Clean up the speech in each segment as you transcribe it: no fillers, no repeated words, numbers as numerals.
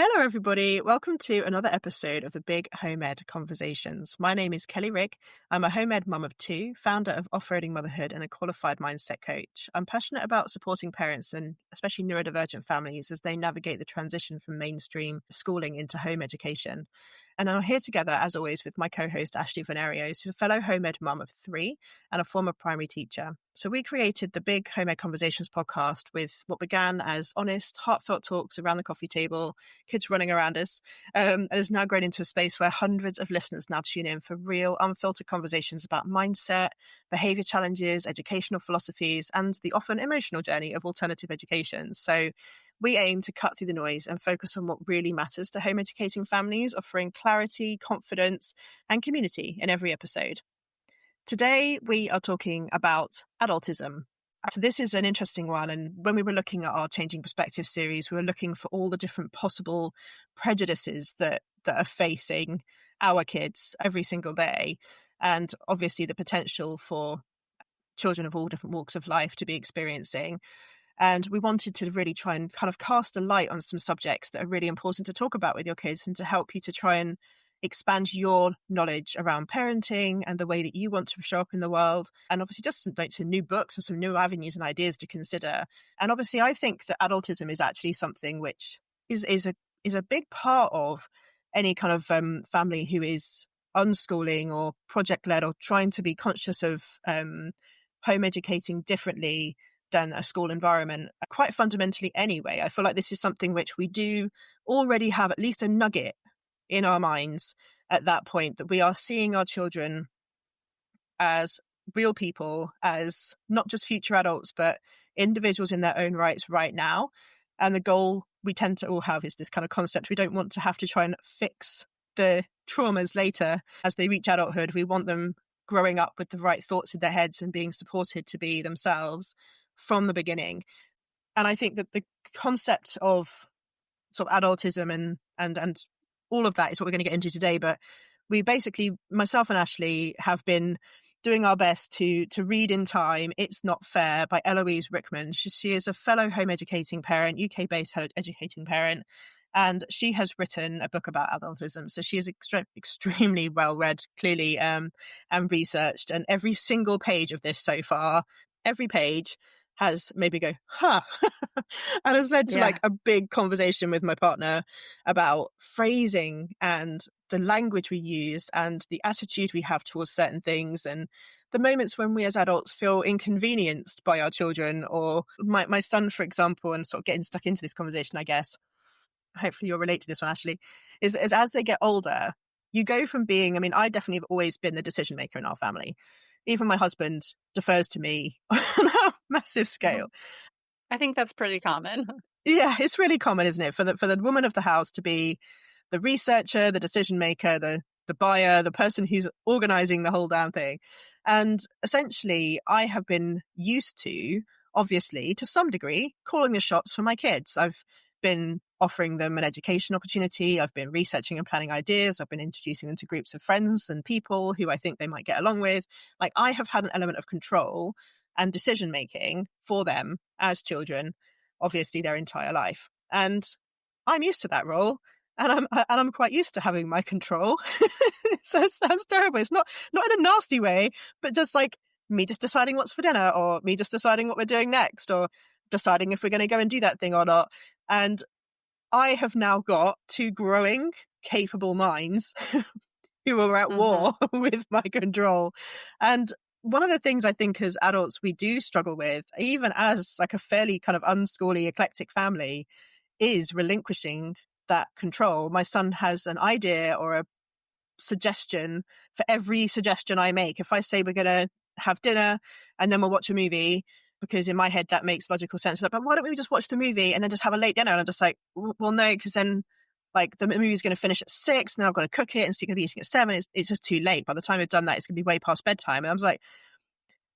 Hello, everybody. Welcome to another episode of the Big Home Ed Conversations. My name is Kelly Rick. I'm a home ed mum of two, founder of Off-Roading Motherhood, and a qualified mindset coach. I'm passionate about supporting parents and especially neurodivergent families as they navigate the transition from mainstream schooling into home education. And I'm here together, as always, with my co-host, Ashley Venerio, who's a fellow home ed mum of three and a former primary teacher. So we created the Big Home Ed Conversations podcast with what began as honest, heartfelt talks around the coffee table, kids running around us, and has now grown into a space where hundreds of listeners now tune in for real, unfiltered conversations about mindset, behaviour challenges, educational philosophies, and the often emotional journey of alternative education. So we aim to cut through the noise and focus on what really matters to home educating families, offering clarity, confidence, and community in every episode. Today, we are talking about adultism. So this is an interesting one. And when we were looking at our Changing Perspective series, we were looking for all the different possible prejudices that are facing our kids every single day. And obviously the potential for children of all different walks of life to be experiencing. And we wanted to really try and kind of cast a light on some subjects that are really important to talk about with your kids and to help you to try and expand your knowledge around parenting and the way that you want to show up in the world. And obviously just some new books and some new avenues and ideas to consider. And obviously I think that adultism is actually something which is a big part of any kind of family who is unschooling or project-led or trying to be conscious of home educating differently than a school environment, quite fundamentally anyway. I feel like this is something which we do already have at least a nugget in our minds at that point, that we are seeing our children as real people, as not just future adults, but individuals in their own rights right now. And the goal we tend to all have is this kind of concept. We don't want to have to try and fix the traumas later as they reach adulthood. We want them growing up with the right thoughts in their heads and being supported to be themselves from the beginning. And I think that the concept of sort of adultism and all of that is what we're going to get into today. But we basically, myself and Ashley, have been doing our best to read in time It's Not Fair by Eloise Rickman. She is a fellow home educating parent, UK-based home educating parent, and she has written a book about adultism. So she is extremely well-read, clearly, and researched. And every single page of this so far, every page has made me go, huh, and has led to like a big conversation with my partner about phrasing and the language we use and the attitude we have towards certain things and the moments when we as adults feel inconvenienced by our children. Or my son, for example, and sort of getting stuck into this conversation, I guess, hopefully you'll relate to this one, Ashley, is as they get older, you go from being, I definitely have always been the decision maker in our family. Even my husband defers to me on a massive scale. I think that's pretty common. Yeah, it's really common, isn't it? For the woman of the house to be the researcher, the decision maker, the buyer, the person who's organizing the whole damn thing. And essentially, I have been used to, obviously, to some degree, calling the shots for my kids. I've been offering them an education opportunity. I've been researching and planning ideas. I've been introducing them to groups of friends and people who I think they might get along with. Like, I have had an element of control and decision making for them as children, obviously their entire life. And I'm used to that role. And I'm quite used to having my control. So it sounds terrible. It's not in a nasty way, but just like me just deciding what's for dinner, or me just deciding what we're doing next, or deciding if we're going to go and do that thing or not. And I have now got two growing, capable minds who are at war with my control. And one of the things I think as adults we do struggle with, even as like a fairly kind of unschooly, eclectic family, is relinquishing that control. My son has an idea or a suggestion for every suggestion I make. If I say we're going to have dinner and then we'll watch a movie, because in my head that makes logical sense. Like, but why don't we just watch the movie and then just have a late dinner? And I'm just like, well, no, because then like the movie's going to finish at 6, and then I've got to cook it, and so you're going to be eating at 7. It's just too late. By the time we've done that, it's going to be way past bedtime. And I was like,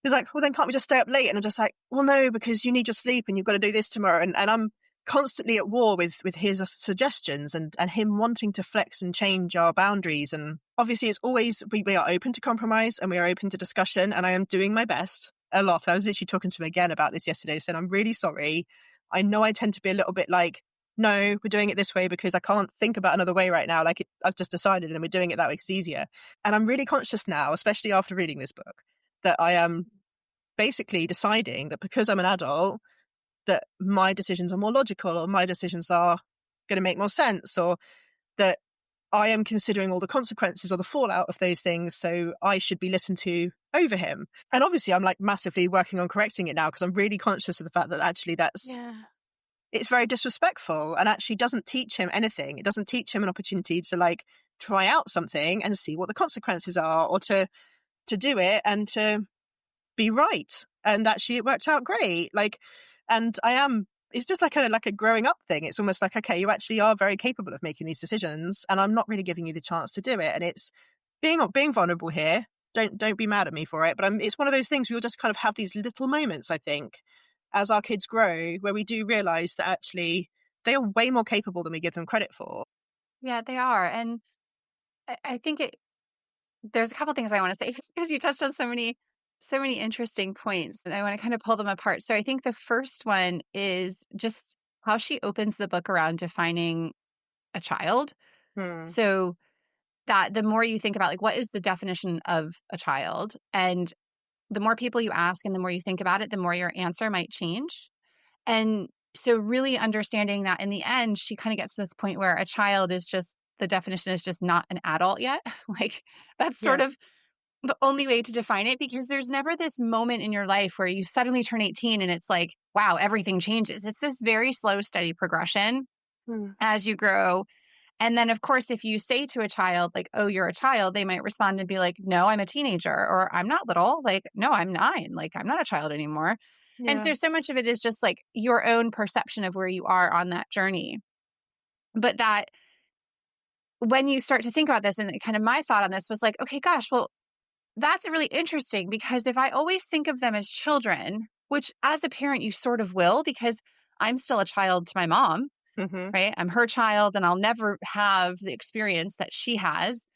he's like, well, then can't we just stay up late? And I'm just like, well, no, because you need your sleep and you've got to do this tomorrow. And I'm constantly at war with his suggestions and him wanting to flex and change our boundaries. And obviously it's always, we are open to compromise and we are open to discussion, and I am doing my best a lot. I was literally talking to him again about this yesterday, saying, I'm really sorry. I know I tend to be a little bit like no, we're doing it this way because I can't think about another way right now. I've just decided and we're doing it that way because it's easier. And I'm really conscious now, especially after reading this book, that I am basically deciding that because I'm an adult, that my decisions are more logical or my decisions are going to make more sense, or that I am considering all the consequences or the fallout of those things. So I should be listened to over him. And obviously I'm like massively working on correcting it now because I'm really conscious of the fact that actually Yeah. it's very disrespectful and actually doesn't teach him anything. It doesn't teach him an opportunity to like try out something and see what the consequences are, or to do it and to be right. And actually it worked out great. And it's just like a growing up thing. It's almost like, okay, you actually are very capable of making these decisions and I'm not really giving you the chance to do it. And it's being vulnerable here. Don't be mad at me for it. But it's one of those things we'll just kind of have these little moments, I think, as our kids grow, where we do realize that actually they are way more capable than we give them credit for. Yeah, they are. And I think there's a couple things I want to say because you touched on so many interesting points and I want to kind of pull them apart. So I think the first one is just how she opens the book around defining a child. Hmm. So that the more you think about like what is the definition of a child, and the more people you ask and the more you think about it, the more your answer might change. And so really understanding that in the end, she kind of gets to this point where a child is just the definition is just not an adult yet. Like that's Yeah. sort of the only way to define it, because there's never this moment in your life where you suddenly turn 18 and it's like, wow, everything changes. It's this very slow, steady progression Hmm. as you grow. And then, of course, if you say to a child, like, oh, you're a child, they might respond and be like, no, I'm a teenager, or I'm not little. Like, no, I'm 9. Like, I'm not a child anymore. And Yeah. so much of it is just like your own perception of where you are on that journey. But that when you start to think about this, and kind of my thought on this was like, okay, gosh, well, that's really interesting because if I always think of them as children, which as a parent you sort of will, because I'm still a child to my mom, Hmm. right? I'm her child and I'll never have the experience that she has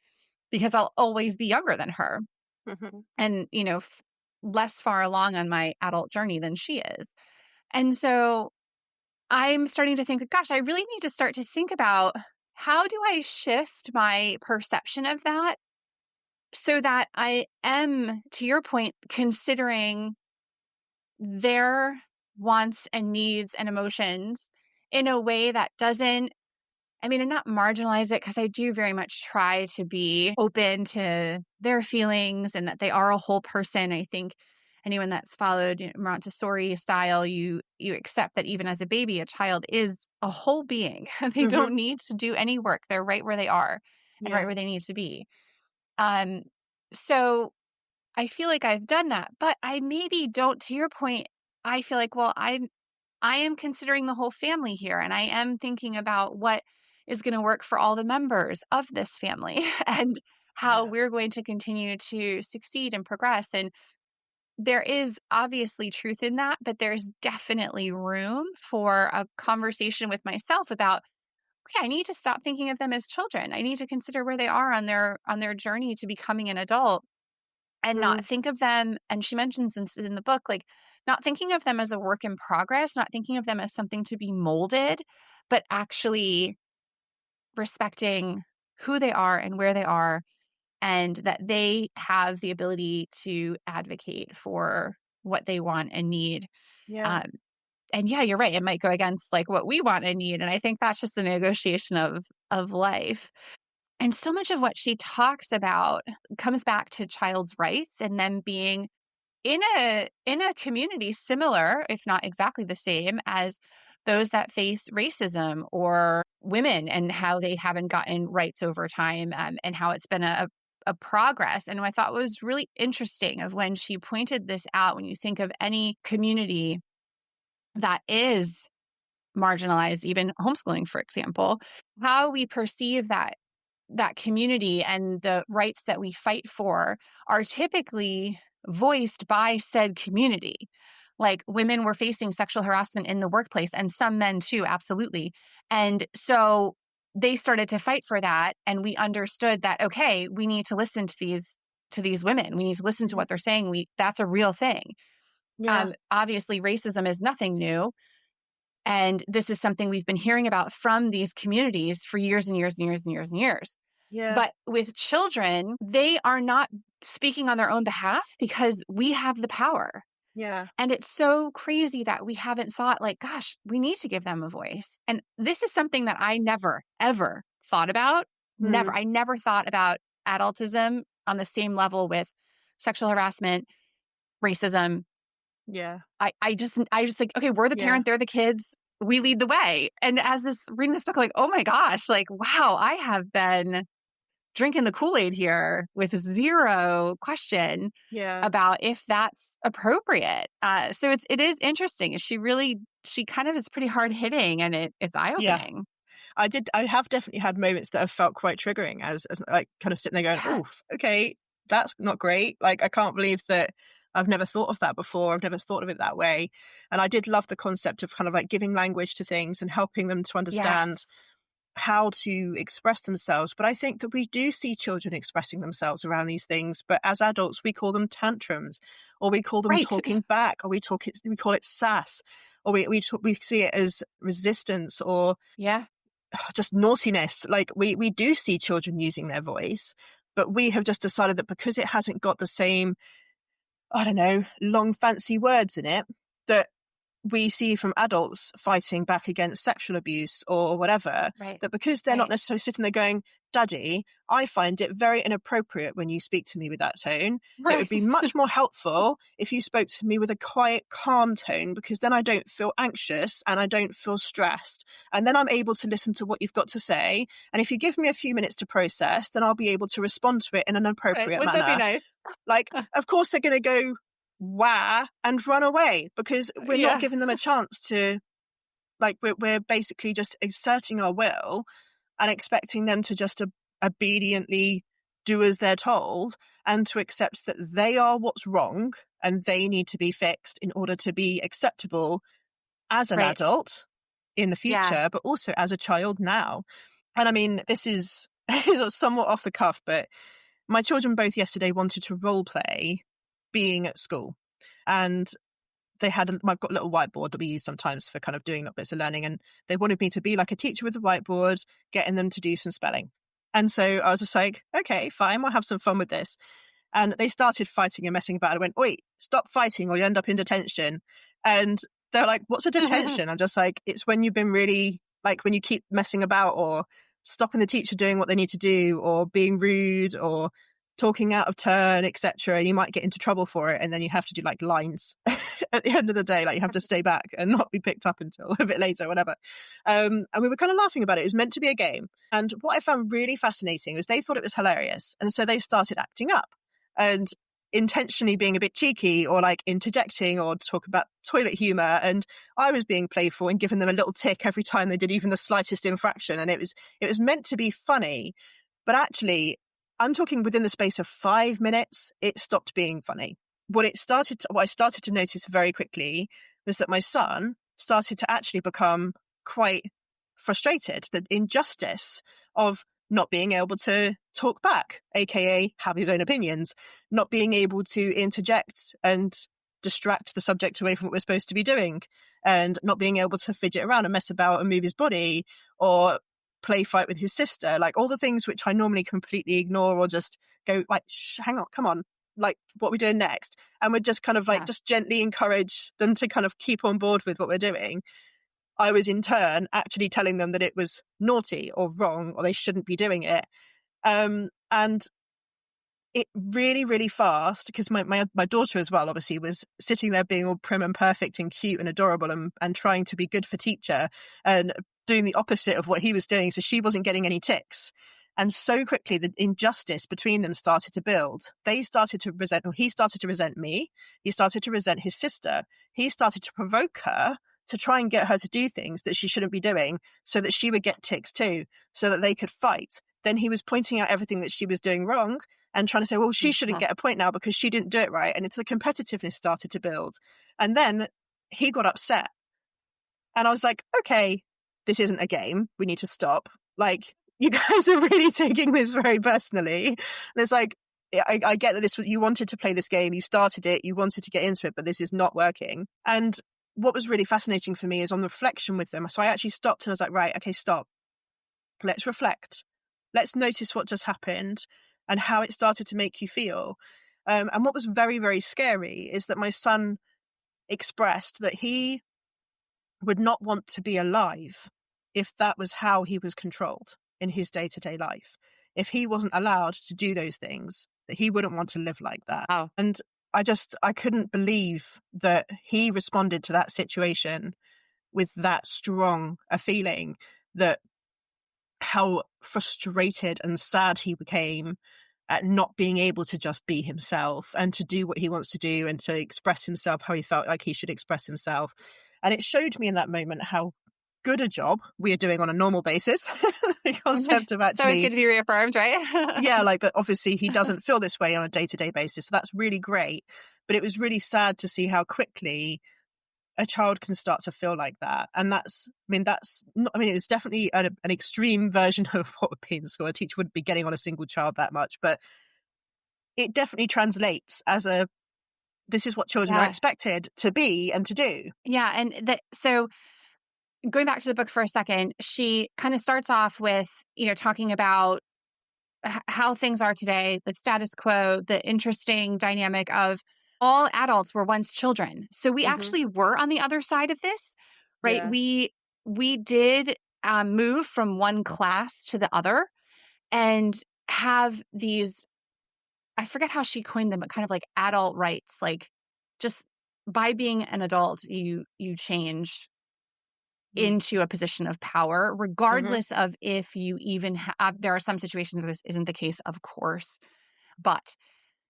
because I'll always be younger than her Hmm. and, less far along on my adult journey than she is. And so I'm starting to think, gosh, I really need to start to think about how do I shift my perception of that so that I am, to your point, considering their wants and needs and emotions in a way that doesn't, I mean, and not marginalize it, because I do very much try to be open to their feelings and that they are a whole person. I think anyone that's followed Montessori style, you accept that even as a baby, a child is a whole being. They Hmm. don't need to do any work. They're right where they are and right Yeah. where they need to be. Um, so I feel like I've done that, but I maybe don't. To your point, I feel like, well, I am considering the whole family here, and I am thinking about what is going to work for all the members of this family and how Yeah. we're going to continue to succeed and progress. And there is obviously truth in that, but there's definitely room for a conversation with myself about, okay, I need to stop thinking of them as children. I need to consider where they are on their journey to becoming an adult and not Mm. think of them, and she mentions this in the book, like not thinking of them as a work in progress, not thinking of them as something to be molded, but actually respecting who they are and where they are, and that they have the ability to advocate for what they want and need. Yeah. Um, and yeah, you're right. It might go against like what we want and need. And I think that's just the negotiation of life. And so much of what she talks about comes back to child's rights and them being in a community similar, if not exactly the same, as those that face racism, or women and how they haven't gotten rights over time, and how it's been a progress. And what I thought was really interesting of when she pointed this out, when you think of any community that is marginalized, even homeschooling, for example, how we perceive that community and the rights that we fight for are typically voiced by said community. Like women were facing sexual harassment in the workplace, and some men too, absolutely. And so they started to fight for that, and we understood that, okay, we need to listen to these women. We need to listen to Mhm. what they're saying. That's a real thing. Yeah. Obviously racism is nothing new, And this is something we've been hearing about from these communities for years and years and years and years and years. Yeah. But with children, they are not speaking on their own behalf because we have the power. Yeah. And it's so crazy that we haven't thought, like, gosh, we need to give them a voice. And this is something that I never, ever thought about. Never. Mm. I never thought about adultism on the same level with sexual harassment, racism. Yeah. I just like, okay, we're the Yeah. parent, they're the kids, we lead the way. And as this reading this book, like, oh my gosh, like, wow, I have been drinking the Kool-Aid here with zero question Yeah. about if that's appropriate. So it is interesting. She kind of is pretty hard hitting, and it's eye Yeah. opening. I have definitely had moments that have felt quite triggering as like kind of sitting there going, Yeah. oh, okay, that's not great. Like, I can't believe that I've never thought of that before. I've never thought of it that way. And I did love the concept of kind of like giving language to things and helping them to understand Yes. how to express themselves. But I think that we do see children expressing themselves around these things. But as adults, we call them tantrums, or we call them Right. talking back, or we call it sass, or we see it as resistance, or Yeah. just naughtiness. Like, we do see children using their voice, but we have just decided that because it hasn't got the same, I don't know, long fancy words in it, that we see from adults fighting back against sexual abuse or whatever, Right. that because they're not Right. necessarily sitting there going, Daddy, I find it very inappropriate when you speak to me with that tone. It would Right. be much more helpful if you spoke to me with a quiet, calm tone, because then I don't feel anxious and I don't feel stressed. And then I'm able to listen to what you've got to say. And if you give me a few minutes to process, then I'll be able to respond to it in an Right. appropriate Wouldn't that be manner. nice? Like, of course they're going to go wah and run away, because we're not Yeah. giving them a chance to, like, we're basically just exerting our will and expecting them to just obediently do as they're told, and to accept that they are what's wrong and they need to be fixed in order to be acceptable as an Right. adult in the Yeah. future, but also as a child now. And I mean, this is somewhat off the cuff, but my children both yesterday wanted to role play being at school. And I've got a little whiteboard that we use sometimes for kind of doing little bits of learning. And they wanted me to be like a teacher with a whiteboard, getting them to do some spelling. And so I was just like, okay, fine, we'll have some fun with this. And they started fighting and messing about. I went, wait, stop fighting or you end up in detention. And they're like, what's a detention? I'm just like, it's when you've been really, like, when you keep messing about or stopping the teacher doing what they need to do, or being rude, or talking out of turn, etc. You might get into trouble for it, and then you have to do like lines at the end of the day. Like, you have to stay back and not be picked up until a bit later, whatever. And we were kind of laughing about it. It was meant to be a game. And what I found really fascinating was they thought it was hilarious. And so they started acting up and intentionally being a bit cheeky, or like interjecting, or talk about toilet humor. And I was being playful and giving them a little tick every time they did even the slightest infraction. And it was meant to be funny, but actually, I'm talking within the space of 5 minutes, it stopped being funny. What I started to notice very quickly was that my son started to actually become quite frustrated. The injustice of not being able to talk back, aka have his own opinions, not being able to interject and distract the subject away from what we're supposed to be doing, and not being able to fidget around and mess about and move his body, or play fight with his sister, like all the things which I normally completely ignore, or just go like, hang on, come on, like, what are we doing next? And we'd just kind of like Yeah. just gently encourage them to kind of keep on board with what we're doing. I was in turn actually telling them that it was naughty or wrong, or they shouldn't be doing it. And it really, really fast, because my daughter as well, obviously, was sitting there being all prim and perfect and cute and adorable, and trying to be good for teacher and doing the opposite of what he was doing. So she wasn't getting any ticks. And so quickly, the injustice between them started to build. He started to resent me. He started to resent his sister. He started to provoke her to try and get her to do things that she shouldn't be doing, so that she would get ticks too, so that they could fight. Then he was pointing out everything that she was doing wrong and trying to say, well, she shouldn't Yeah. get a point now because she didn't do it right. And it's the competitiveness started to build. And then he got upset. And I was like, okay, this isn't a game. We need to stop. Like, you guys are really taking this very personally. And it's like, I get that you wanted to play this game. You started it. You wanted to get into it, but this is not working. And what was really fascinating for me is on the reflection with them. So I actually stopped and I was like, right, okay, stop. Let's reflect. Let's notice what just happened and how it started to make you feel. And what was very, very scary is that my son expressed that he would not want to be alive if that was how he was controlled in his day-to-day life. If he wasn't allowed to do those things, that he wouldn't want to live like that. Oh, And I couldn't believe that he responded to that situation with that strong a feeling, that how frustrated and sad he became at not being able to just be himself and to do what he wants to do and to express himself how he felt like he should express himself. And it showed me in that moment how good a job we are doing on a normal basis. The concept of it's always good actually, to be reaffirmed, yeah, right? like that obviously he doesn't feel this way on a day-to-day basis. So that's really great. But it was really sad to see how quickly a child can start to feel like that. And that's, I mean, that's not, I mean, it was definitely an extreme version of what would be in school. A teacher wouldn't be getting on a single child that much, but it definitely translates as this is what children are Yeah. expected to be and to do. Yeah. And so going back to the book for a second, she kind of starts off with, talking about how things are today, the status quo, the interesting dynamic of all adults were once children. So we Hmm. actually were on the other side of this, right? Yeah. We did move from one class to the other and have these, I forget how she coined them, but kind of like adult rights, like just by being an adult, you change into a position of power, Hmm. regardless of if you even have, there are some situations where this isn't the case, of course, but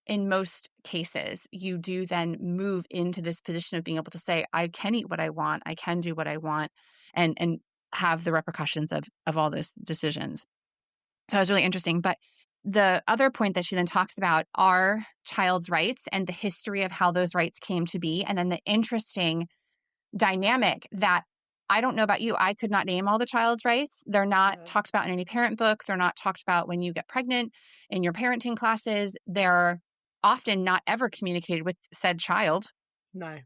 in most cases, you do then move into this position of being able to say, I can eat what I want, I can do what I want, and have the repercussions of all those decisions. So it was really interesting. But the other point that she then talks about are child's rights and the history of how those rights came to be. And then the interesting dynamic that I don't know about you, I could not name all the child's rights. They're not No. talked about in any parent book. They're not talked about when you get pregnant in your parenting classes. They're often not ever communicated with said child, No.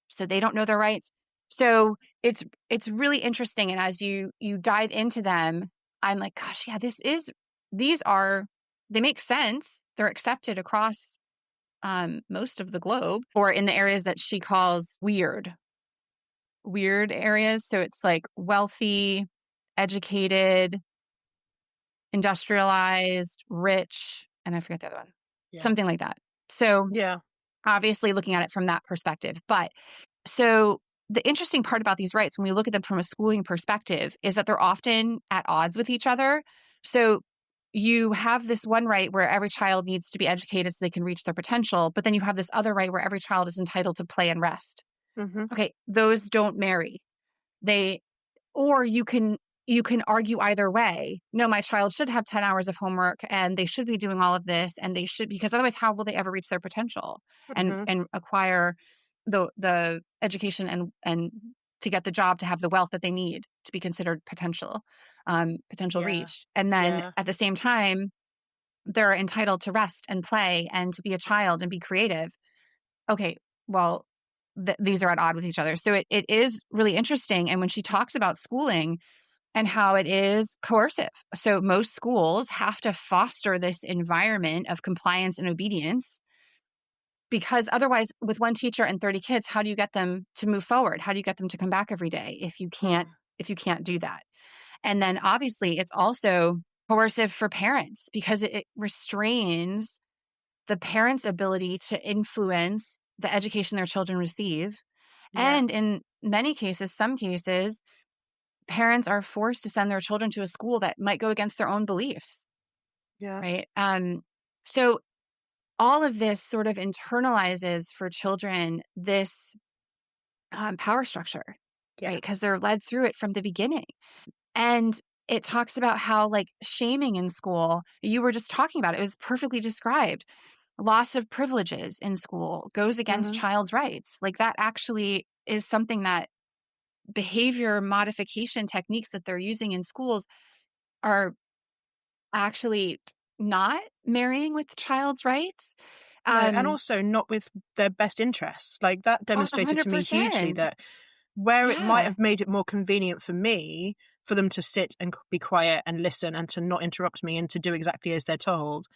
so they don't know their rights. So it's really interesting, and as you dive into them, I'm like, gosh, yeah, these are, they make sense. They're accepted across most of the globe, or in the areas that she calls weird areas. So it's like wealthy, educated, industrialized, rich, and I forget the other one, Yeah. something like that. So Yeah. obviously looking at it from that perspective. But so the interesting part about these rights, when we look at them from a schooling perspective, is that they're often at odds with each other. So you have this one right where every child needs to be educated so they can reach their potential, but then you have this other right where every child is entitled to play and rest. Hmm. Okay, those don't marry. They, or you can argue either way. No, my child should have 10 hours of homework and they should be doing all of this, and they should, because otherwise how will they ever reach their potential and Hmm. acquire the education and to get the job, to have the wealth that they need to be considered potential Yeah. reached. And then Yeah. at the same time, they're entitled to rest and play and to be a child and be creative. Okay, well, these are at odds with each other. So it is really interesting. And when she talks about schooling and how it is coercive, so most schools have to foster this environment of compliance and obedience, because otherwise, with one teacher and 30 kids, how do you get them to move forward? How do you get them to come back every day Mm. if you can't do that? And then obviously, it's also coercive for parents because it restrains the parents' ability to influence the education their children receive. Yeah. And in many cases, some cases, parents are forced to send their children to a school that might go against their own beliefs, Yeah. right? So all of this sort of internalizes for children this power structure, right? Yeah. Because they're led through it from the beginning. And it talks about how, like, shaming in school, you were just talking about it, it was perfectly described. Loss of privileges in school goes against Hmm. child's rights. Like, that actually is something that behavior modification techniques that they're using in schools are actually not marrying with child's rights. No, and Um, also not with their best interests. Like that demonstrated to me hugely 100%. that where it might Yeah. have made it more convenient for me for them to sit and be quiet and listen and to not interrupt me and to do exactly as they're told,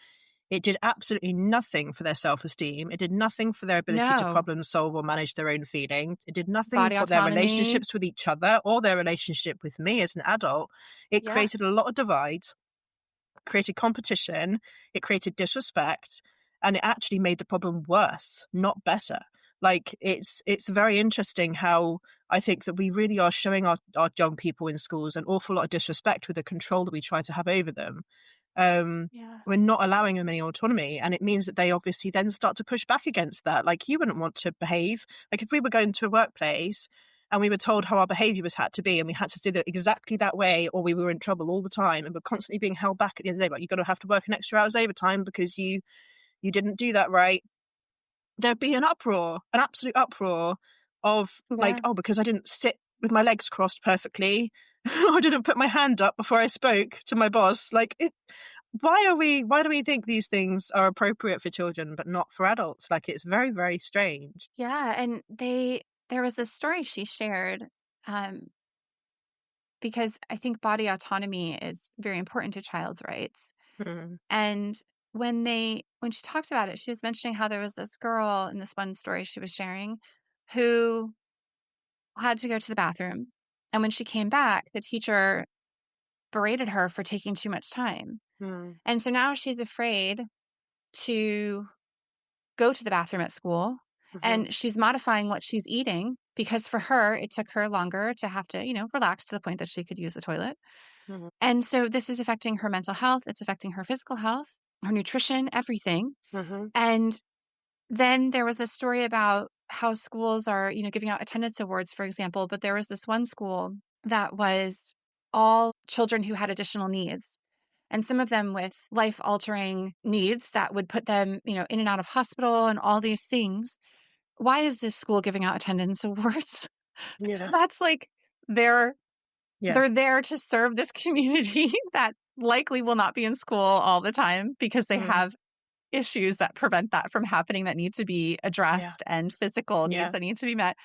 it did absolutely nothing for their self-esteem. It did nothing for their ability to No. problem solve or manage their own feelings. It did nothing Body for their autonomy. relationships with each other or their relationship with me as an adult. It Yeah. created a lot of divides, created competition, it created disrespect, and it actually made the problem worse, not better. Like it's very interesting how I think that we really are showing our young people in schools an awful lot of disrespect with the control that we try to have over them. um, Yeah. we're not allowing them any autonomy, and it means that they obviously then start to push back against that. Like, you wouldn't want to behave like if we were going to a workplace and we were told how our behavior was had to be and we had to do it exactly that way, or we were in trouble all the time and we're constantly being held back at the end of the day, like, you're going to have to work an extra hours overtime because you didn't do that right. There'd be an uproar, an absolute uproar of like, Yeah. oh, because I didn't sit with my legs crossed perfectly, I didn't put my hand up before I spoke to my boss. Like, why do we think these things are appropriate for children but not for adults? Like, it's very, very strange. Yeah. And there was this story she shared, um, because I think body autonomy is very important to child's rights. Mm, And when she talked about it, she was mentioning how there was this girl in this one story she was sharing who had to go to the bathroom. And when she came back, the teacher berated her for taking too much time. mm, And so now she's afraid to go to the bathroom at school, mhm, and she's modifying what she's eating because for her, it took her longer to have to, relax to the point that she could use the toilet. mhm, And so this is affecting her mental health. It's affecting her physical health, her nutrition, everything. mhm, And then there was a story about how schools are, giving out attendance awards, for example. But there was this one school that was all children who had additional needs, and some of them with life altering needs that would put them, in and out of hospital and all these things. Why is this school giving out attendance awards? yeah, That's like they're yeah, they're there to serve this community that likely will not be in school all the time because they mm, have issues that prevent that from happening that need to be yeah, addressed and physical needs yeah, that need to be met.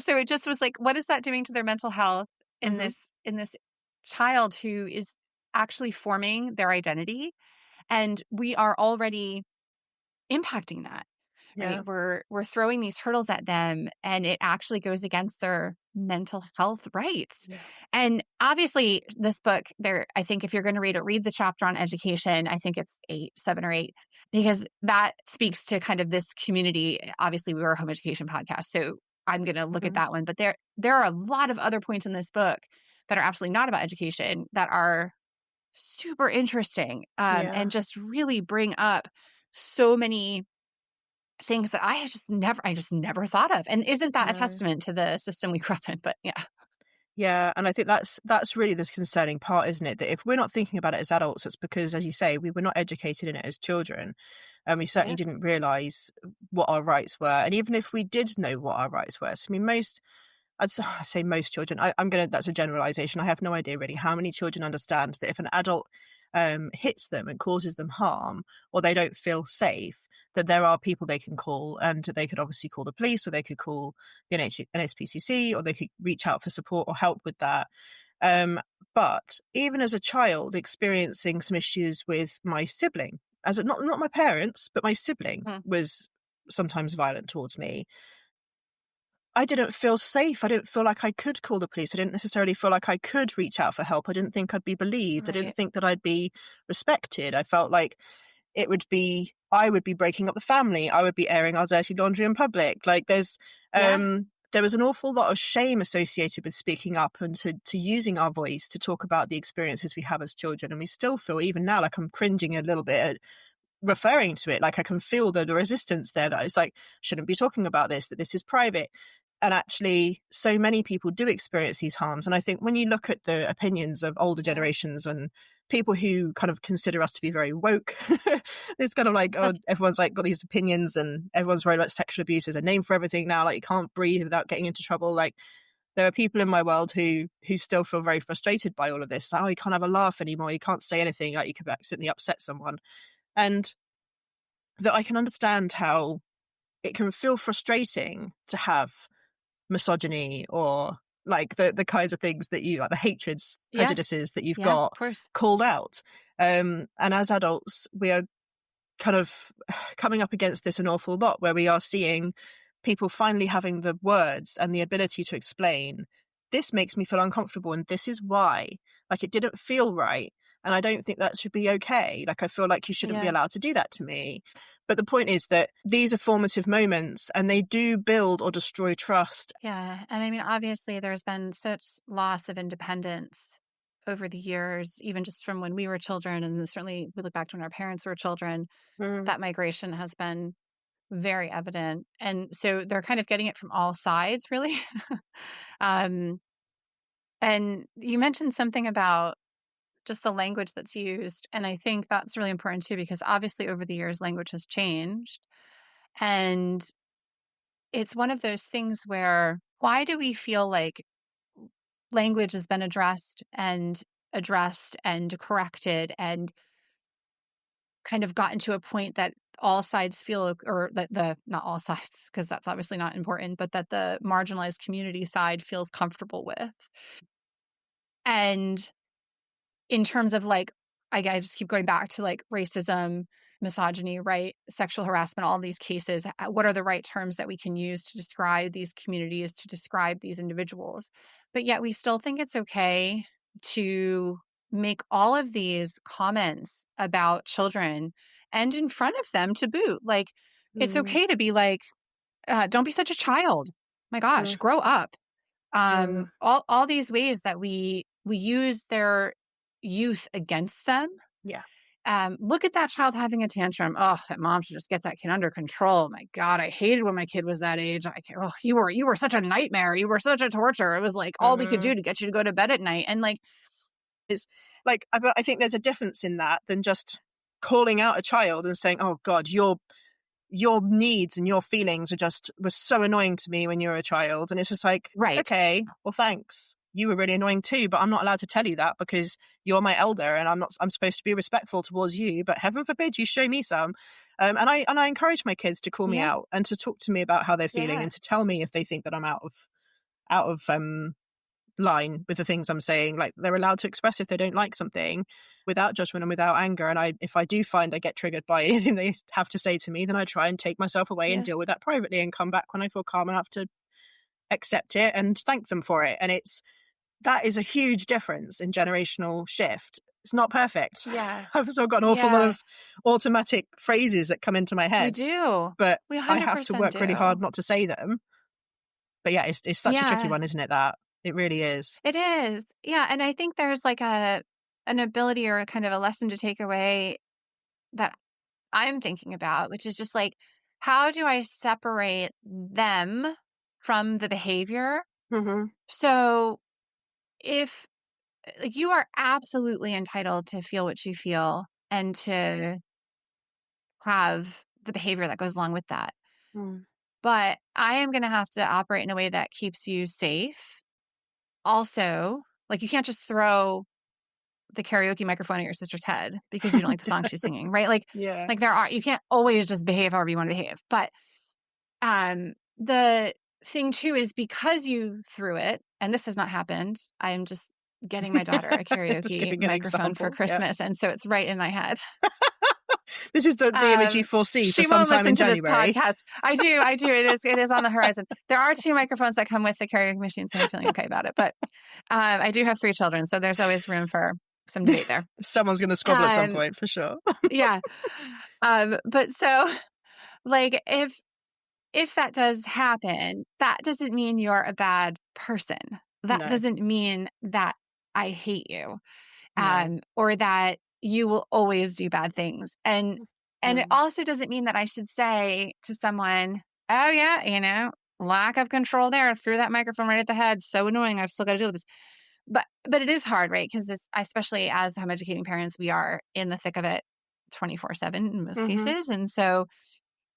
So it just was like, what is that doing to their mental health in mhm, this child who is actually forming their identity? And we are already impacting that, right? yeah, We're throwing these hurdles at them, and it actually goes against their mental health rights. yeah, And obviously this book there, I think if you're going to read it, read the chapter on education. I think it's 7 or 8, because that speaks to kind of this community. Obviously we were a home education podcast, so I'm going to look at mhm, that one, but there are a lot of other points in this book that are absolutely not about education that are super interesting, yeah, and just really bring up so many things that I just never thought of. And isn't that a no. testament to the system we grew up in? But yeah. Yeah, and I think that's really this concerning part, isn't it? That if we're not thinking about it as adults, it's because, as you say, we were not educated in it as children, and we certainly Yeah. didn't realise what our rights were. And even if we did know what our rights were, so, I mean, I say most children. That's a generalisation. I have no idea really how many children understand that if an adult hits them and causes them harm, or they don't feel safe, that there are people they can call, and they could obviously call the police, or they could call the NHPCC, or they could reach out for support or help with that. Um, but even as a child experiencing some issues with my sibling, not my parents, but my sibling Mm. was sometimes violent towards me. I didn't feel safe. I didn't feel like I could call the police. I didn't necessarily feel like I could reach out for help. I didn't think I'd be believed. I didn't Right. think that I'd be respected. I felt like I would be breaking up the family. I would be airing our dirty laundry in public. Like, Yeah. there was an awful lot of shame associated with speaking up and to using our voice to talk about the experiences we have as children. And we still feel, even now, like I'm cringing a little bit at referring to it. Like, I can feel the resistance there, that it's like, shouldn't be talking about this, that this is private. And actually, so many people do experience these harms. And I think when you look at the opinions of older Yeah. generations and people who kind of consider us to be very woke, it's kind of like, oh, everyone's like got these opinions and everyone's worried about sexual abuse. There's a name for everything now. Like, you can't breathe without getting into trouble. Like, there are people in my world who still feel very frustrated by all of this. Like, oh, you can't have a laugh anymore. You can't say anything. Like, you could accidentally upset someone. And that I can understand how it can feel frustrating to have misogyny or like the kinds of things that you like, the hatreds, Yeah. prejudices that you've Yeah. Of got course. called out. And as adults, we are kind of coming up against this an awful lot, where we are seeing people finally having the words and the ability to explain, this makes me feel uncomfortable and this is why. Like, it didn't feel right. And I don't think that should be okay. Like, I feel like you shouldn't be Yeah. allowed to do that to me. But the point is that these are formative moments and they do build or destroy trust. Yeah. And I mean, obviously, there's been such loss of independence over the years, even just from when we were children. And certainly we look back to when our parents were children, Mm, that migration has been very evident. And so they're kind of getting it from all sides, really. um, and you mentioned something about just the language that's used. And I think that's really important too, because obviously over the years, language has changed. And it's one of those things where why do we feel like language has been addressed and corrected and kind of gotten to a point that all sides feel, or that the not all sides, because that's obviously not important, but that the marginalized community side feels comfortable with. And in terms of like, I just keep going back to like racism, misogyny, right? Sexual harassment, all these cases. What are the right terms that we can use to describe these communities, to describe these individuals? But yet we still think it's okay to make all of these comments about children and in front of them to boot. Like, it's mm, okay to be like, don't be such a child. My gosh, mm, grow up. mm. All these ways that we use their youth against them. Yeah. Look at that child having a tantrum. Oh, that mom should just get that kid under control. My God, I hated when my kid was that age. Oh, you were such a nightmare. You were such a torture. It was like all we could do Mm. to get you to go to bed at night. And like, It's like, I think there's a difference in that than just calling out a child and saying, oh God, your needs and your feelings were so annoying to me when you were a child. And it's just like, right. okay, well, thanks. You were really annoying too, but I'm not allowed to tell you that because you're my elder and I'm supposed to be respectful towards you, but heaven forbid you show me some. And I encourage my kids to call me Yeah. out and to talk to me about how they're feeling Yeah. and to tell me if they think that I'm out of line with the things I'm saying. Like, they're allowed to express if they don't like something without judgment and without anger. And if I do find I get triggered by anything they have to say to me, then I try and take myself away and Yeah. deal with that privately and come back when I feel calm enough to accept it and thank them for it. And that is a huge difference in generational shift. It's not perfect. Yeah. I've still got an awful lot Yeah. of automatic phrases that come into my We head, do. but We I have to 100% work really hard do. not to say them. But yeah, it's such a tricky Yeah. one, isn't it? That it really is. It is. Yeah, and I think there's like an ability or a kind of a lesson to take away that I'm thinking about, which is just like, how do I separate them from the behavior? Hmm. So if like you are absolutely entitled to feel what you feel and to have the behavior that goes along with that. Mm. But I am going to have to operate in a way that keeps you safe. Also, like you can't just throw the karaoke microphone at your sister's head because you don't like the song she's singing, right? Yeah. Like you can't always just behave however you want to behave. But the thing too is because you threw it, and this has not happened. I'm just getting my daughter a Just karaoke giving an microphone for example. Yeah. Christmas, and so it's right in my head. This is the image you foresee for She won't sometime listen in to this January. podcast. I do. It is on the horizon. There are 2 microphones that come with the karaoke machine, so I'm feeling okay about it. But I do have 3 children, so there's always room for some debate there. Someone's going to squabble at some Um, point for sure. yeah. But so like if that does happen, that doesn't mean you're a bad person. That No, doesn't mean that I hate you, no. or that you will always do bad things. And it Mm. also doesn't mean that I should say to someone, "Oh yeah, lack of control there. Threw that microphone right at the head. So annoying. I've still got to deal with this." But it is hard, right? Because it's especially as home educating parents, we are in the thick of it 24/7 in most Hmm. cases, and so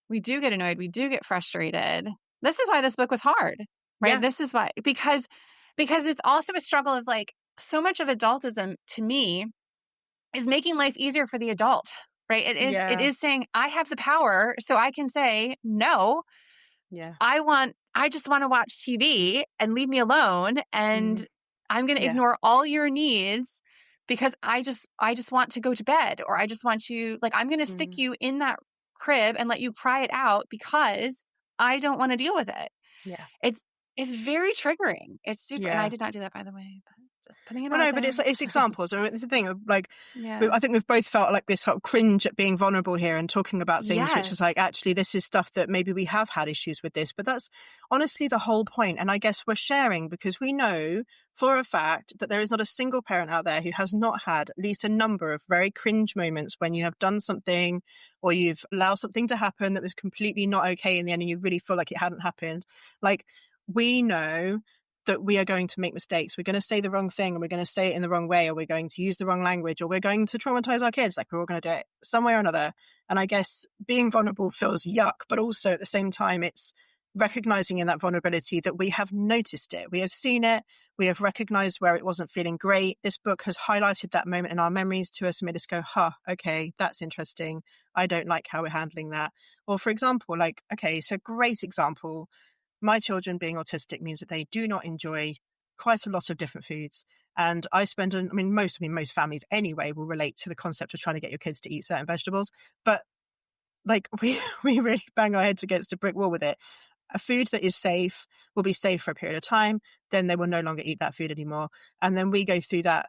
we do get annoyed. We do get frustrated. This is why this book was hard, right? Yeah, This is why, because it's also a struggle of like so much of adultism to me is making life easier for the adult, right? It yeah. is saying I have the power so I can say no, Yeah. I just want to watch TV and leave me alone. And Mm. I'm going to Yeah. ignore all your needs because I just want to go to bed, or I just want you, like, I'm going to stick Mm. you in that crib and let you cry it out because I don't want to deal with it. Yeah. It's, it's very triggering. It's super, and I Yeah. did not do that, by the way, but just putting it Well, out no, but there. it's examples. I mean, it's the thing of like, Yeah. I think we've both felt like this sort of cringe at being vulnerable here and talking about things, which is like, Yes. actually, this is stuff that maybe we have had issues with this, but that's honestly the whole point. And I guess we're sharing because we know for a fact that there is not a single parent out there who has not had at least a number of very cringe moments when you have done something or you've allowed something to happen that was completely not okay in the end and you really feel like it hadn't happened. Like, we know that we are going to make mistakes. We're going to say the wrong thing and we're going to say it in the wrong way, or we're going to use the wrong language, or we're going to traumatize our kids. Like, we're all going to do it some way or another. And I guess being vulnerable feels yuck, but also at the same time, it's recognizing in that vulnerability that we have noticed it. We have seen it. We have recognized where it wasn't feeling great. This book has highlighted that moment in our memories to us and made us go, huh, okay, that's interesting. I don't like how we're handling that. Or for example, like, okay, so great example. My children being autistic means that they do not enjoy quite a lot of different foods. And most families anyway will relate to the concept of trying to get your kids to eat certain vegetables. But like we really bang our heads against a brick wall with it. A food that is safe will be safe for a period of time. Then they will no longer eat that food anymore. And then we go through that,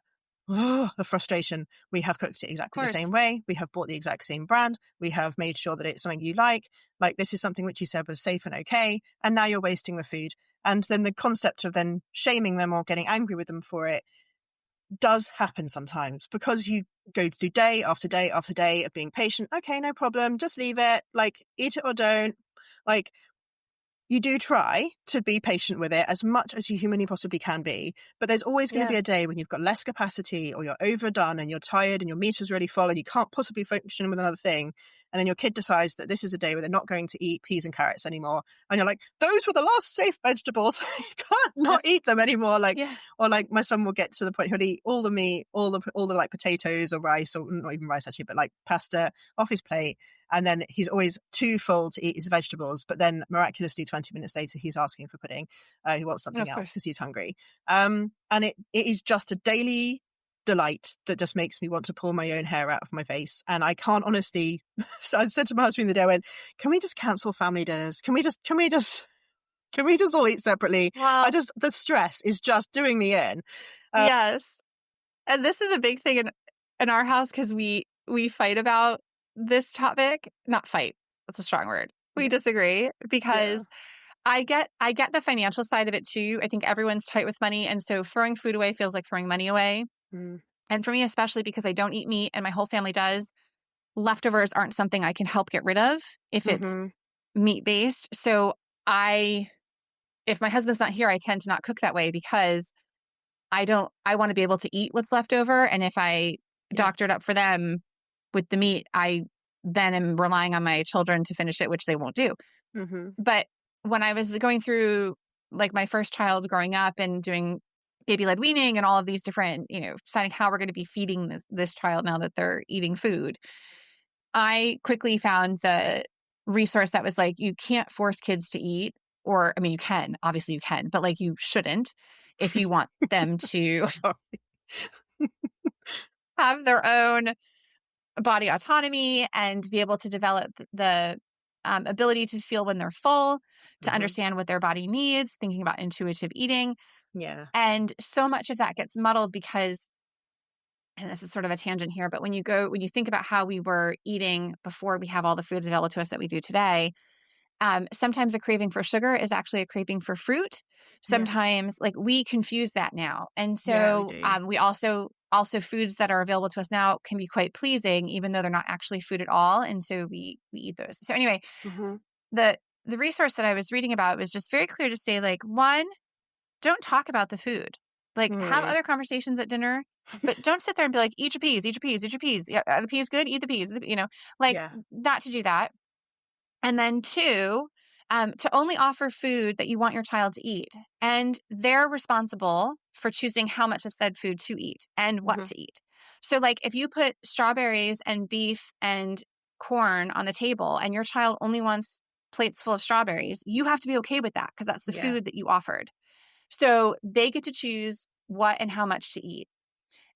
the frustration. We have cooked it Of exactly the course. same way. We have bought the exact same brand. We have made sure that it's something you like. Like, this is something which you said was safe and okay. And now you're wasting the food. And then the concept of then shaming them or getting angry with them for it does happen sometimes because you go through day after day after day of being patient. Okay, no problem. Just leave it. Like, eat it or don't. Like, you do try to be patient with it as much as you humanly possibly can be, but there's always going to Yeah. be a day when you've got less capacity or you're overdone and you're tired and your meter's really full and you can't possibly function with another thing. And then your kid decides that this is a day where they're not going to eat peas and carrots anymore. And you're like, those were the last safe vegetables. You can't not eat them anymore. Like, Yeah. or like my son will get to the point he'll eat all the meat, all the like potatoes or rice, or not even rice actually, but like pasta off his plate. And then he's always too full to eat his vegetables. But then miraculously, 20 minutes later, he's asking for pudding. He wants something Of else course. because he's hungry. And it is just a daily delight that just makes me want to pull my own hair out of my face. And I can't honestly, so I said to my husband the other day, I went, can we just cancel family dinners? Can we just all eat separately? Well, The stress is just doing me in. yes. And this is a big thing in our house because we fight about this topic. Not fight. That's a strong word. We Yeah. disagree Yeah. because I get the financial side of it too. I think everyone's tight with money, and so throwing food away feels like throwing money away. Mm. And for me, especially because I don't eat meat and my whole family does, leftovers aren't something I can help get rid of if it's Mm-hmm. meat based. So I if my husband's not here, I tend to not cook that way because I want to be able to eat what's left over. And if I Yeah. doctor it up for them with the meat, I then am relying on my children to finish it, which they won't do. Mm-hmm. But when I was going through like my first child growing up and doing baby led weaning and all of these different, deciding how we're going to be feeding this child now that they're eating food, I quickly found the resource that was like, you can't force kids to eat. Or, I mean, you can, obviously you can, but like you shouldn't if you want them to Sorry. have their own body autonomy and be able to develop the ability to feel when they're full, to Mm-hmm. understand what their body needs, thinking about intuitive eating. Yeah. And so much of that gets muddled because, and this is sort of a tangent here, but when you think about how we were eating before we have all the foods available to us that we do today, sometimes a craving for sugar is actually a craving for fruit. Yeah. Sometimes, like, we confuse that now, and Yeah, we so do. we also foods that are available to us now can be quite pleasing, even though they're not actually food at all, and so we eat those. So anyway, Mm-hmm. the the resource that I was reading about was just very clear to say, like, one, don't talk about the food. Like, have Mm. other conversations at dinner, but don't sit there and be like, eat your peas, eat your peas, eat your peas. Yeah, are the peas good? Eat the peas. Like, Yeah. not to do that. And then two, to only offer food that you want your child to eat. And they're responsible for choosing how much of said food to eat and what Mm-hmm. to eat. So, like, if you put strawberries and beef and corn on the table and your child only wants plates full of strawberries, you have to be okay with that because that's the Yeah. food that you offered. So they get to choose what and how much to eat.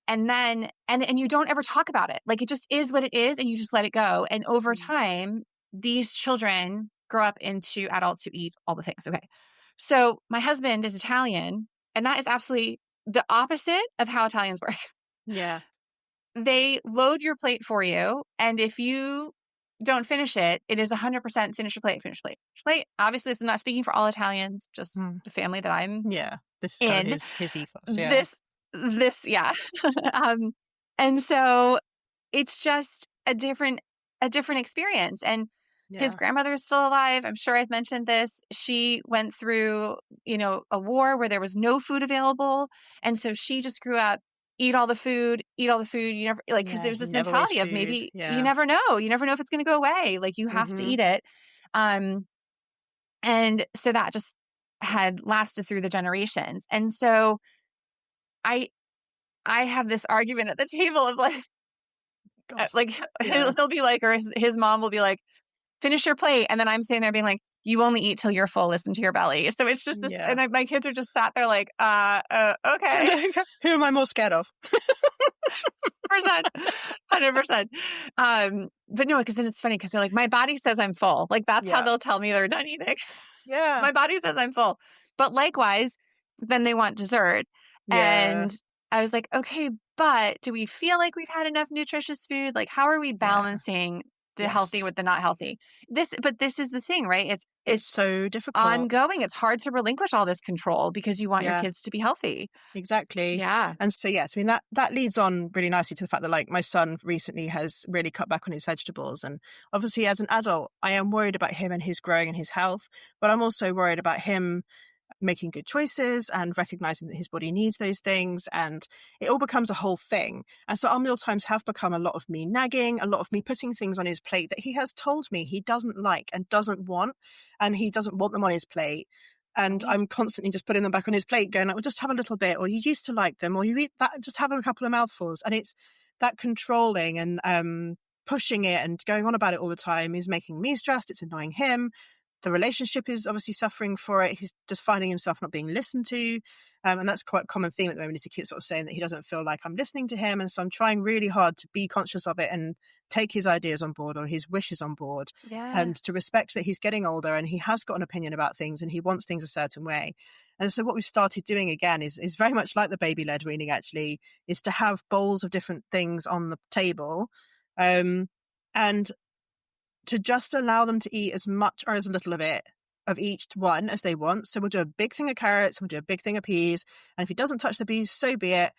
And then and you don't ever talk about it. Like, it just is what it is, and you just let it go. And over Mm. time, these children grow up into adults who eat all the things. Okay. So my husband is Italian, and that is absolutely the opposite of how Italians work. Yeah. They load your plate for you, and if you don't finish it, it is 100% finish your plate, finish your plate, finish your plate. Obviously, this is not speaking for all Italians, just Mm. the family that I'm Yeah. This is kind of in. his ethos. Yeah. This yeah. Um, and so it's just a different experience. And his Yeah. grandmother is still alive. I'm sure I've mentioned this. She went through, a war where there was no food available. And so she just grew up, eat all the food. You never like, because Yeah. there's You this never waste mentality of food. maybe you Yeah. never know. You never know if it's going to go away. Like, you have to Hmm. eat it. Um, and so that just had lasted through the generations. And so I I have this argument at the table of God. like Yeah. he'll be like, or his mom will be like, finish your plate. And then I'm sitting there being like, you only eat till you're full, listen to your belly. So it's just this, Yeah. and my kids are just sat there like, okay. Who am I more scared of? 100%. But no, because then it's funny because they're like, my body says I'm full. Like, that's how Yeah. they'll tell me they're done eating. Yeah. My body says I'm full. But likewise, then they want dessert. Yeah. And I was like, okay, but do we feel like we've had enough nutritious food? Like, how are we Yeah. balancing the healthy Yes. with the not healthy? But this is the thing, right? It's It's so difficult. ongoing. It's hard to relinquish all this control because you want your Yeah. kids to be healthy. Exactly. Yeah. And so, yes, I mean, that leads on really nicely to the fact that, like, my son recently has really cut back on his vegetables. And obviously, as an adult, I am worried about him and his growing and his health, but I'm also worried about him making good choices and recognizing that his body needs those things. And it all becomes a whole thing. And so our meal times have become a lot of me nagging, a lot of me putting things on his plate that he has told me he doesn't like and doesn't want, and he doesn't want them on his plate. And Right. I'm constantly just putting them back on his plate, going like, well, just have a little bit, or you used to like them, or you eat that, just have a couple of mouthfuls. And it's that controlling and pushing it and going on about it all the time is making me stressed. It's annoying him. The relationship is obviously suffering for it. He's just finding himself not being listened to. And that's quite a common theme at the moment, is he keeps sort of saying that he doesn't feel like I'm listening to him. And so I'm trying really hard to be conscious of it and take his ideas on board or his wishes on board, Yeah. and to respect that he's getting older and he has got an opinion about things and he wants things a certain way. And so what we've started doing again is very much like the baby-led weaning, actually, is to have bowls of different things on the table. And to just allow them to eat as much or as little of it, of each one, as they want. So we'll do a big thing of carrots, we'll do a big thing of peas, and if he doesn't touch the peas, so be it.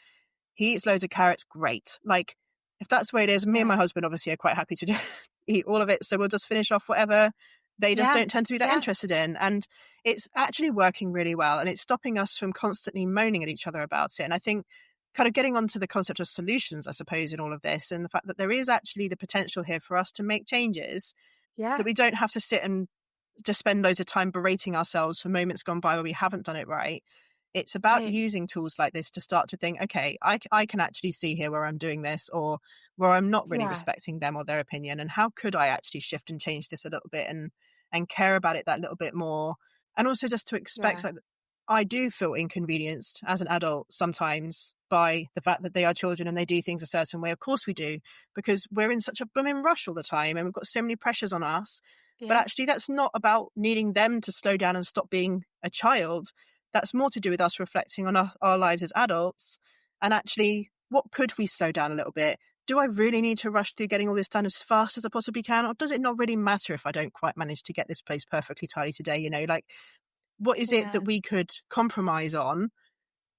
He eats loads of carrots, great. Like, if that's the way it is, me and my Yeah. husband obviously are quite happy to eat all of it, so we'll just finish off whatever they just Yeah. don't tend to be that Yeah. interested in. And it's actually working really well, and it's stopping us from constantly moaning at each other about it. And I think kind of getting onto the concept of solutions, I suppose, in all of this, and the fact that there is actually the potential here for us to make changes, that Yeah. we don't have to sit and just spend loads of time berating ourselves for moments gone by where we haven't done it right. It's about Right. using tools like this to start to think, okay, I can actually see here where I'm doing this, or where I'm not really Yeah. respecting them or their opinion. And how could I actually shift and change this a little bit, and care about it that little bit more? And also just to expect, Yeah. like, I do feel inconvenienced as an adult sometimes by the fact that they are children and they do things a certain way. Of course we do, because we're in such a blooming rush all the time and we've got so many pressures on us. But Yeah. actually, that's not about needing them to slow down and stop being a child. That's more to do with us reflecting on our lives as adults. And actually, what could we slow down a little bit? Do I really need to rush through getting all this done as fast as I possibly can? Or does it not really matter if I don't quite manage to get this place perfectly tidy today? Like, what is it Yeah. that we could compromise on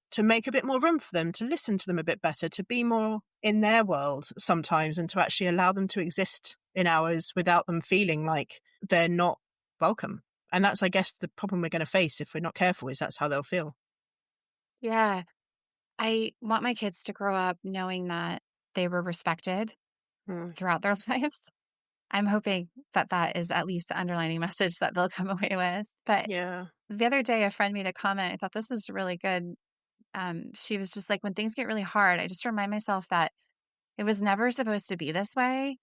to make a bit more room for them, to listen to them a bit better, to be more in their world sometimes, and to actually allow them to exist in ours without them feeling like they're not welcome. And that's, I guess, the problem we're going to face if we're not careful, is that's how they'll feel. Yeah. I want my kids to grow up knowing that they were respected Mm. throughout their lives. I'm hoping that that is at least the underlining message that they'll come away with. But Yeah. the other day, a friend made a comment. I thought this is really good. She was just like, when things get really hard, I just remind myself that it was never supposed to be this way.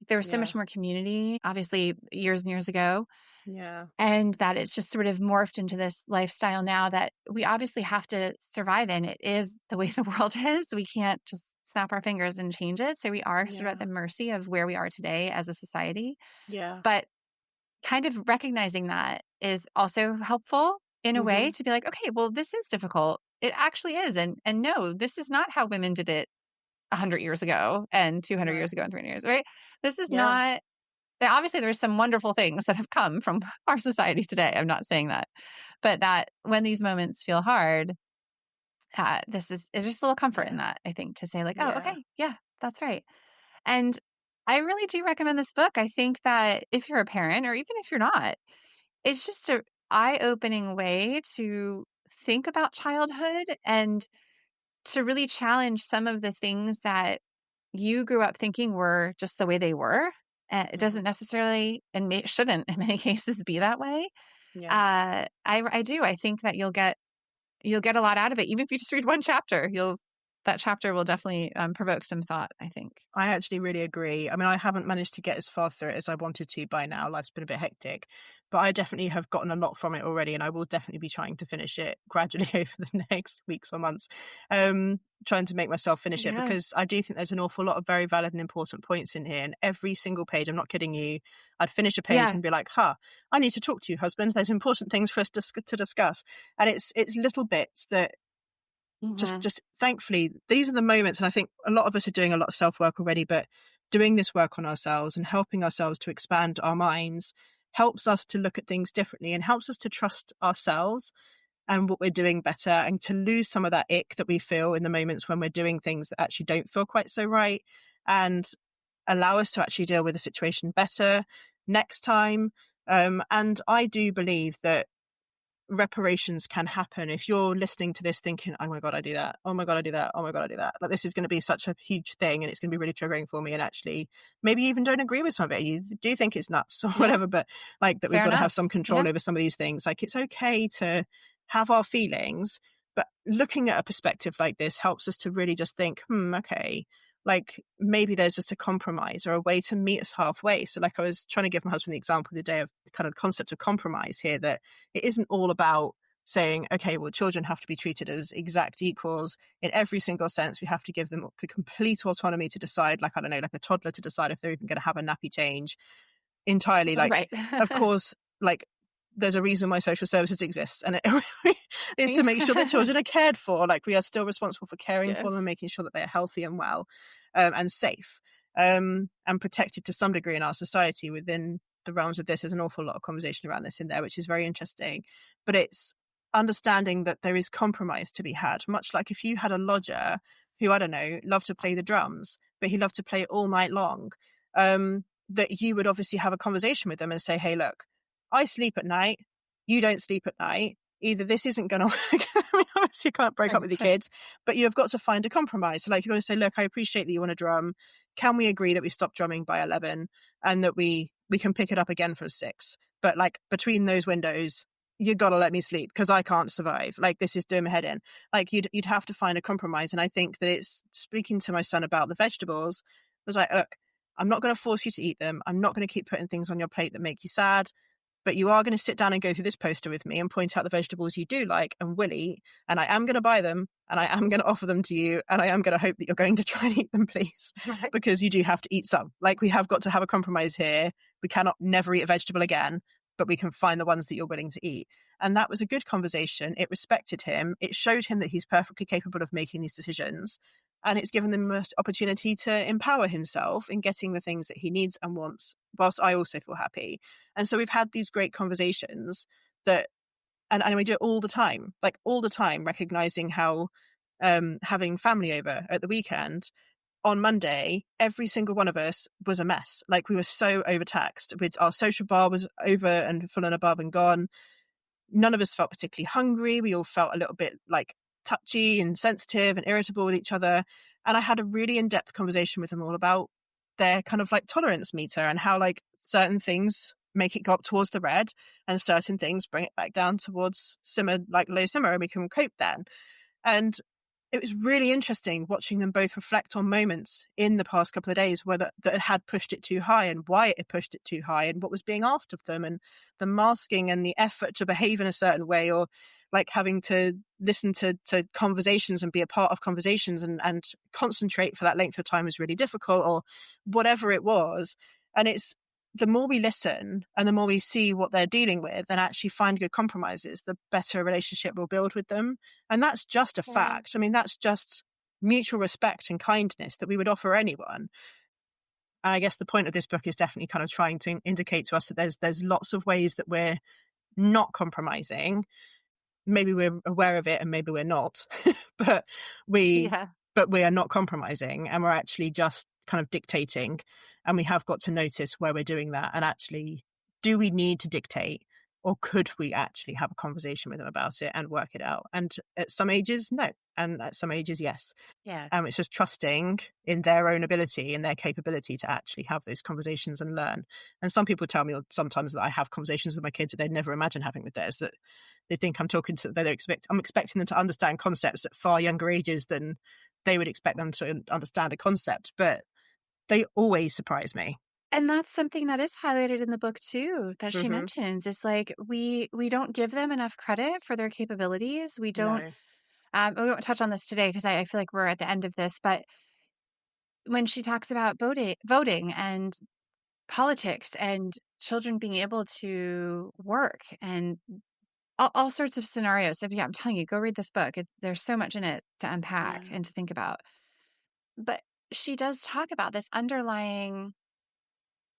There was so Yeah. much more community, obviously, years and years ago, Yeah. and that it's just sort of morphed into this lifestyle now that we obviously have to survive in. It is the way the world is. We can't just snap our fingers and change it. So we are sort of at Yeah. the mercy of where we are today as a society. Yeah. But kind of recognizing that is also helpful in a way Mhm. to be like, okay, well, this is difficult. It actually is. And no, this is not how women did it 100 years ago and 200 No. years ago and 300 years, right? This is Yeah. not, obviously, there's some wonderful things that have come from our society today. I'm not saying that. But that when these moments feel hard, this is just a little comfort in Yeah. that, I think, to say, like, oh, Yeah. okay, yeah, that's right. And I really do recommend this book. I think that if you're a parent or even if you're not, it's just a eye-opening way to think about childhood and to really challenge some of the things that you grew up thinking were just the way they were. It doesn't Mhm. necessarily and shouldn't in many cases be that way. Yeah. I do. I think that you'll get a lot out of it. Even if you just read one chapter, that chapter will definitely provoke some thought, I think. I actually really agree. I mean, I haven't managed to get as far through it as I wanted to by now. Life's been a bit hectic, but I definitely have gotten a lot from it already, and I will definitely be trying to finish it gradually over the next weeks or months. Trying to make myself finish it Yeah. because I do think there's an awful lot of very valid and important points in here. And every single page, I'm not kidding you, I'd finish a page Yeah. and be like, "Huh, I need to talk to you, husband. There's important things for us to discuss." And it's little bits that Hmm. just thankfully these are the moments, and I think a lot of us are doing a lot of self-work already, but doing this work on ourselves and helping ourselves to expand our minds helps us to look at things differently and helps us to trust ourselves and what we're doing better, and to lose some of that ick that we feel in the moments when we're doing things that actually don't feel quite so right, and allow us to actually deal with the situation better next time. And I do believe that reparations can happen. If you're listening to this thinking, oh my God, I do that. Oh my God, I do that. Oh my God, I do that. Like, this is going to be such a huge thing and it's going to be really triggering for me. And actually, maybe you even don't agree with some of it. You do think it's nuts or Yeah. whatever, but like that we've Fair got to have enough. some Yeah. control over some of these things. Like, it's okay to have our feelings, but looking at a perspective like this helps us to really just think, okay, like maybe there's just a compromise or a way to meet us halfway. So like I was trying to give my husband the example the day of kind of the concept of compromise here, that it isn't all about saying, okay, well, children have to be treated as exact equals in every single sense. We have to give them the complete autonomy to decide, like, I don't know, like a toddler to decide if they're even going to have a nappy change entirely. Like, Right. of course, like, there's a reason why social services exist, and it is to make sure that children are cared for. Like, we are still responsible for caring for them and Yes. making sure that they are healthy and well, and safe, and protected to some degree in our society. Within the realms of this, there's an awful lot of conversation around this in there, which is very interesting. But it's understanding that there is compromise to be had, much like if you had a lodger who, I don't know, loved to play the drums, but he loved to play it all night long. That you would obviously have a conversation with them and say, hey, look, I sleep at night. You don't sleep at night. Either this isn't going to work. I mean, obviously, you can't break up Right. with your Right. kids, but you've got to find a compromise. So, like, you've got to say, look, I appreciate that you want to drum. Can we agree that we stop drumming by 11 and that we can pick it up again for 6? But, like, between those windows, you got to let me sleep because I can't survive. Like, this is doing my head in. Like, you'd have to find a compromise. And I think that it's speaking to my son about the vegetables. I was like, look, I'm not going to force you to eat them. I'm not going to keep putting things on your plate that make you sad, but you are going to sit down and go through this poster with me and point out the vegetables you do like and will eat. And I am going to buy them and I am going to offer them to you. And I am going to hope that you're going to try and eat them, please, Right. because you do have to eat some. Like, we have got to have a compromise here. We cannot never eat a vegetable again, but we can find the ones that you're willing to eat. And that was a good conversation. It respected him. It showed him that he's perfectly capable of making these decisions. And it's given them an opportunity to empower himself in getting the things that he needs and wants, whilst I also feel happy. And so we've had these great conversations that, and we do it all the time, like all the time, recognizing how having family over at the weekend on Monday, every single one of us was a mess. Like, we were so overtaxed. Our social bar was over and full and above and gone. None of us felt particularly hungry. We all felt a little bit like touchy and sensitive and irritable with each other. And I had a really in-depth conversation with them all about their kind of like tolerance meter and how like certain things make it go up towards the red and certain things bring it back down towards simmer, like low simmer, and we can cope then. And it was really interesting watching them both reflect on moments in the past couple of days where that had pushed it too high and why it had pushed it too high and what was being asked of them, and the masking and the effort to behave in a certain way, or like having to listen to conversations and be a part of conversations and concentrate for that length of time was really difficult, or whatever it was. And it's the more we listen and the more we see what they're dealing with and actually find good compromises, the better a relationship we'll build with them. And that's just a Yeah. fact. I mean, that's just mutual respect and kindness that we would offer anyone. And I guess the point of this book is definitely kind of trying to indicate to us that there's lots of ways that we're not compromising. Maybe we're aware of it and maybe we're not, but we Yeah. but we are not compromising, and we're actually just kind of dictating. And we have got to notice where we're doing that, and actually, do we need to dictate, or could we actually have a conversation with them about it and work it out? And at some ages, no, and at some ages, yes. Yeah. It's just trusting in their own ability and their capability to actually have those conversations and learn. And some people tell me sometimes that I have conversations with my kids that they'd never imagine having with theirs, that they think I'm talking to, I'm expecting them to understand concepts at far younger ages than they would expect them to understand a concept. But they always surprise me. And that's something that is highlighted in the book too, that she Mm-hmm. mentions. Is like we don't give them enough credit for their capabilities. We don't. No. We won't touch on this today because I feel like we're at the end of this. But when she talks about voting and politics and children being able to work and all sorts of scenarios. So yeah, I'm telling you, go read this book. There's so much in it to unpack Yeah. and to think about. But she does talk about this underlying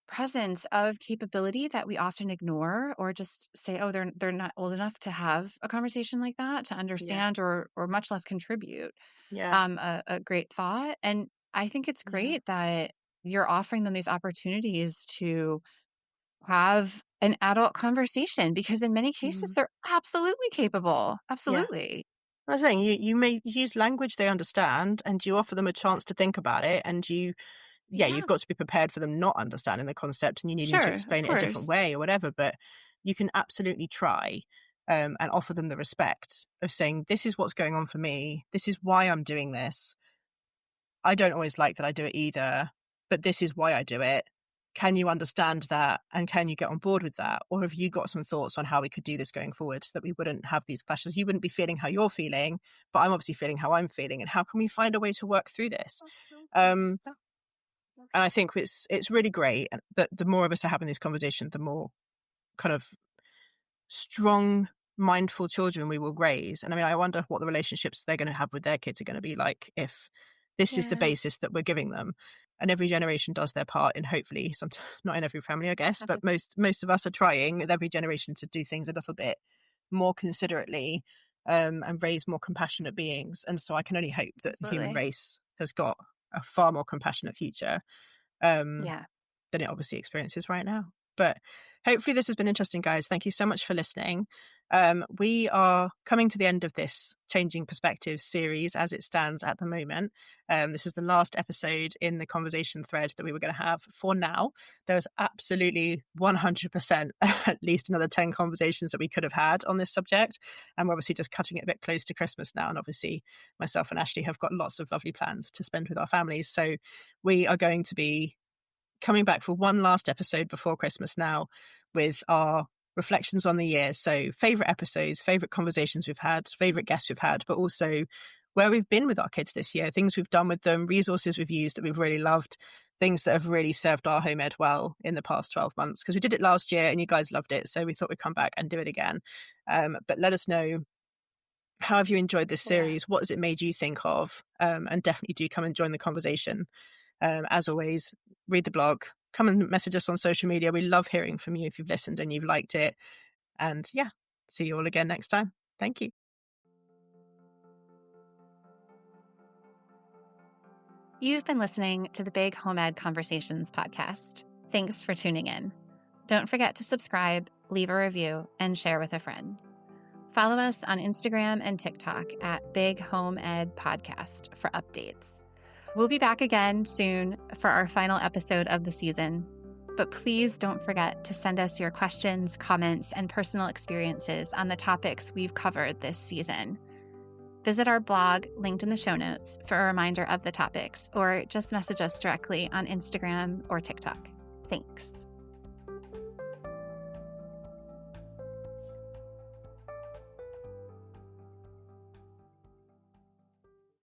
presence of capability that we often ignore or just say, oh, they're not old enough to have a conversation like that to Yeah. understand or much less contribute Yeah. a great thought. And I think it's Yeah. great that you're offering them these opportunities to have an adult conversation because in many cases Mm. they're absolutely capable. Yeah. Absolutely. I was saying you may use language they understand, and you offer them a chance to think about it, and you've Yeah, got to be prepared for them not understanding the concept and you needing to sure. Of explain it a different course. way or whatever. But you can absolutely try, and offer them the respect of saying, this is what's going on for me. This is why I'm doing this. I don't always like that I do it either, but this is why I do it. Can you understand that? And can you get on board with that? Or have you got some thoughts on how we could do this going forward so that we wouldn't have these clashes? You wouldn't be feeling how you're feeling, but I'm obviously feeling how I'm feeling. And how can we find a way to work through this? Um, and I think it's really great that the more of us are having this conversation, the more kind of strong, mindful children we will raise. And I mean, I wonder what the relationships they're going to have with their kids are going to be like if this is the Yeah. basis that we're giving them. And every generation does their part in, hopefully, not in every family, I guess, but most of us are trying with every generation to do things a little bit more considerately, and raise more compassionate beings. And so I can only hope that the human Absolutely. race has got a far more compassionate future, um, Yeah. than it obviously experiences right now. But hopefully this has been interesting, guys. Thank you so much for listening. We are coming to the end of this Changing Perspectives series as it stands at the moment. This is the last episode in the conversation thread that we were going to have for now. There's absolutely 100% at least another 10 conversations that we could have had on this subject. And we're obviously just cutting it a bit close to Christmas now. And obviously myself and Ashley have got lots of lovely plans to spend with our families. So we are going to be coming back for one last episode before Christmas now with our reflections on the year. So favorite episodes, favorite conversations we've had, favorite guests we've had, but also where we've been with our kids this year, things we've done with them, resources we've used that we've really loved, things that have really served our home ed well in the past 12 months. Because we did it last year and you guys loved it. So we thought we'd come back and do it again. But let us know, how have you enjoyed this Yeah. series? What has it made you think of? And definitely do come and join the conversation. As always, read the blog, come and message us on social media. We love hearing from you if you've listened and you've liked it. And yeah, see you all again next time. Thank you. You've been listening to the Big Home Ed Conversations podcast. Thanks for tuning in. Don't forget to subscribe, leave a review, and share with a friend. Follow us on Instagram and TikTok at Big Home Ed Podcast for updates. We'll be back again soon for our final episode of the season. But please don't forget to send us your questions, comments, and personal experiences on the topics we've covered this season. Visit our blog, linked in the show notes, for a reminder of the topics, or just message us directly on Instagram or TikTok. Thanks.